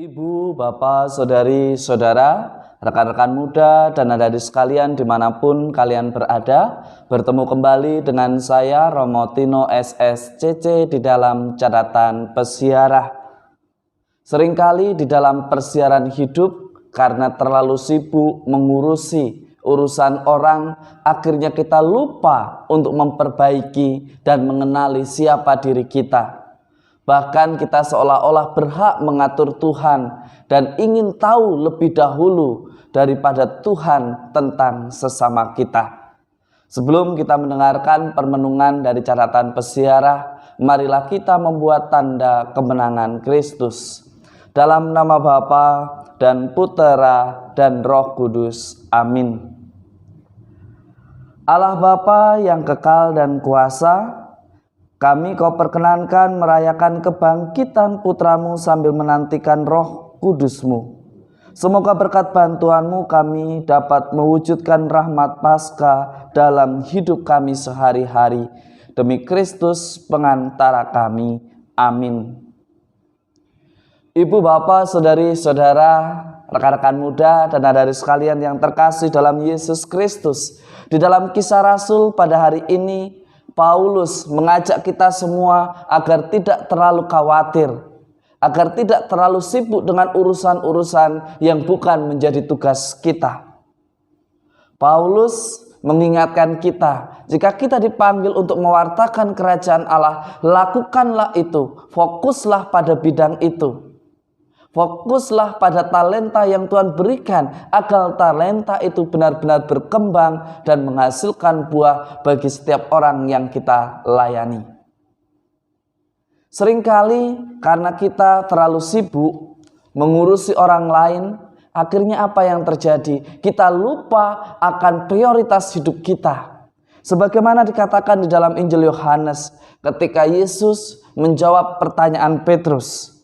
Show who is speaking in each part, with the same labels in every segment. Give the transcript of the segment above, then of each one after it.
Speaker 1: Ibu, bapak, saudari, saudara, rekan-rekan muda, dan adik-adik sekalian dimanapun kalian berada, bertemu kembali dengan saya Romo Tino SSCC di dalam catatan pesiarah. Seringkali di dalam persiaran hidup, karena terlalu sibuk mengurusi urusan orang, akhirnya kita lupa untuk memperbaiki dan mengenali siapa diri kita. Bahkan kita seolah-olah berhak mengatur Tuhan dan ingin tahu lebih dahulu daripada Tuhan tentang sesama kita. Sebelum kita mendengarkan permenungan dari catatan pesiarah, marilah kita membuat tanda kemenangan Kristus. Dalam nama Bapa dan Putera dan Roh Kudus. Amin. Allah Bapa yang kekal dan kuasa, kami Kau perkenankan merayakan kebangkitan putramu sambil menantikan Roh Kudus-Mu. Semoga berkat bantuan-Mu kami dapat mewujudkan rahmat Paskah dalam hidup kami sehari-hari. Demi Kristus pengantara kami. Amin. Ibu, bapak, saudari, saudara, rekan-rekan muda, dan adik-adik sekalian yang terkasih dalam Yesus Kristus. Di dalam Kisah Rasul pada hari ini, Paulus mengajak kita semua agar tidak terlalu khawatir, agar tidak terlalu sibuk dengan urusan-urusan yang bukan menjadi tugas kita. Paulus mengingatkan kita, jika kita dipanggil untuk mewartakan kerajaan Allah, lakukanlah itu, fokuslah pada bidang itu. Fokuslah pada talenta yang Tuhan berikan, agar talenta itu benar-benar berkembang dan menghasilkan buah bagi setiap orang yang kita layani. Seringkali karena kita terlalu sibuk mengurusi orang lain, akhirnya apa yang terjadi? Kita lupa akan prioritas hidup kita. Sebagaimana dikatakan di dalam Injil Yohanes, ketika Yesus menjawab pertanyaan Petrus,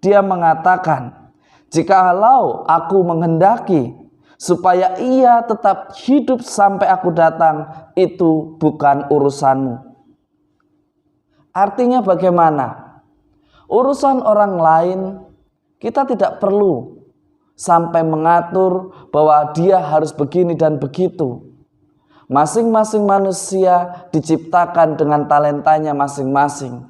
Speaker 1: Dia mengatakan, "Jikalau aku menghendaki supaya ia tetap hidup sampai aku datang, itu bukan urusanmu." Artinya bagaimana? Urusan orang lain kita tidak perlu sampai mengatur bahwa dia harus begini dan begitu. Masing-masing manusia diciptakan dengan talentanya masing-masing.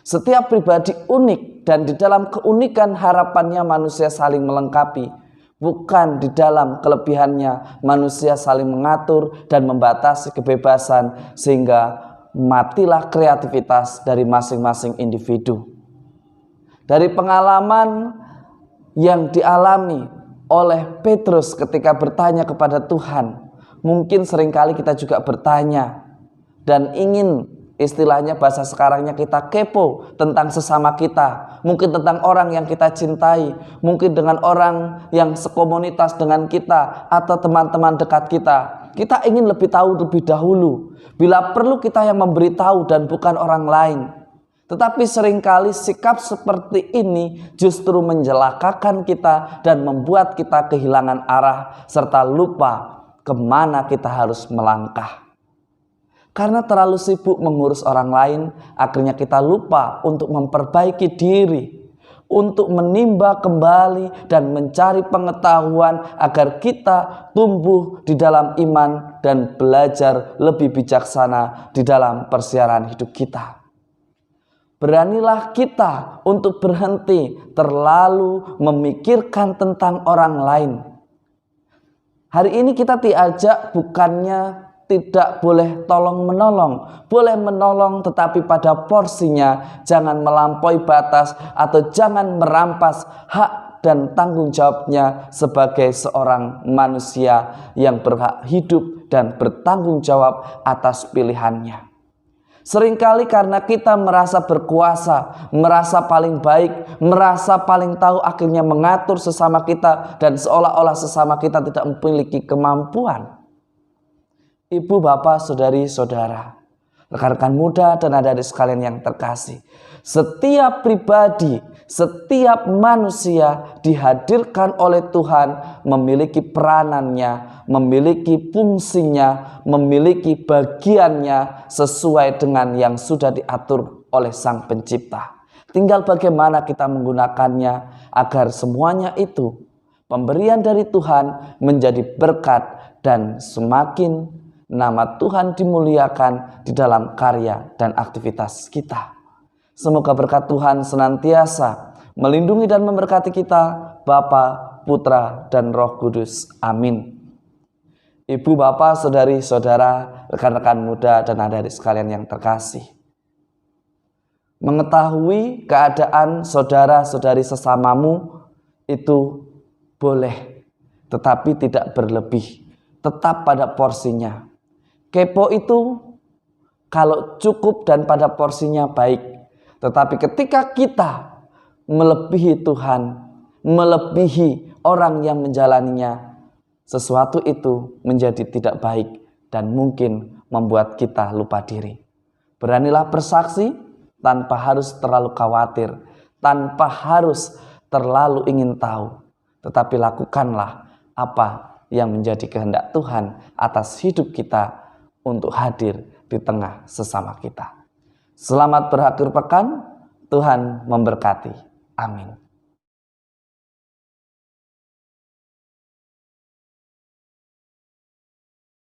Speaker 1: Setiap pribadi unik, dan di dalam keunikan harapannya manusia saling melengkapi. Bukan di dalam kelebihannya manusia saling mengatur dan membatasi kebebasan, sehingga matilah kreativitas dari masing-masing individu. Dari pengalaman yang dialami oleh Petrus ketika bertanya kepada Tuhan, mungkin seringkali kita juga bertanya dan ingin, istilahnya bahasa sekarangnya, kita kepo tentang sesama kita. Mungkin tentang orang yang kita cintai. Mungkin dengan orang yang sekomunitas dengan kita atau teman-teman dekat kita. Kita ingin lebih tahu lebih dahulu. Bila perlu kita yang memberitahu dan bukan orang lain. Tetapi seringkali sikap seperti ini justru menjelakakan kita dan membuat kita kehilangan arah serta lupa kemana kita harus melangkah. Karena terlalu sibuk mengurus orang lain, akhirnya kita lupa untuk memperbaiki diri, untuk menimba kembali dan mencari pengetahuan agar kita tumbuh di dalam iman dan belajar lebih bijaksana di dalam persiaran hidup kita. Beranilah kita untuk berhenti terlalu memikirkan tentang orang lain. Hari ini kita diajak bukannya tidak boleh tolong-menolong. Boleh menolong tetapi pada porsinya. Jangan melampaui batas atau jangan merampas hak dan tanggung jawabnya sebagai seorang manusia yang berhak hidup dan bertanggung jawab atas pilihannya. Seringkali karena kita merasa berkuasa, merasa paling baik, merasa paling tahu, akhirnya mengatur sesama kita dan seolah-olah sesama kita tidak memiliki kemampuan. Ibu, bapak, saudari, saudara, rekan-rekan muda, dan adik-adik sekalian yang terkasih. Setiap pribadi, setiap manusia dihadirkan oleh Tuhan memiliki peranannya, memiliki fungsinya, memiliki bagiannya sesuai dengan yang sudah diatur oleh Sang Pencipta. Tinggal bagaimana kita menggunakannya agar semuanya itu pemberian dari Tuhan menjadi berkat dan semakin nama Tuhan dimuliakan di dalam karya dan aktivitas kita. Semoga berkat Tuhan senantiasa melindungi dan memberkati kita, Bapa, Putra, dan Roh Kudus. Amin. Ibu, bapak, saudari, saudara, rekan-rekan muda, dan adik-adik sekalian yang terkasih. Mengetahui keadaan saudara-saudari sesamamu itu boleh, tetapi tidak berlebih. Tetap pada porsinya. Kepo itu kalau cukup dan pada porsinya baik. Tetapi ketika kita melebihi Tuhan, melebihi orang yang menjalaninya, sesuatu itu menjadi tidak baik dan mungkin membuat kita lupa diri. Beranilah bersaksi tanpa harus terlalu khawatir, tanpa harus terlalu ingin tahu. Tetapi lakukanlah apa yang menjadi kehendak Tuhan atas hidup kita untuk hadir di tengah sesama kita. Selamat berakhir pekan, Tuhan memberkati. Amin.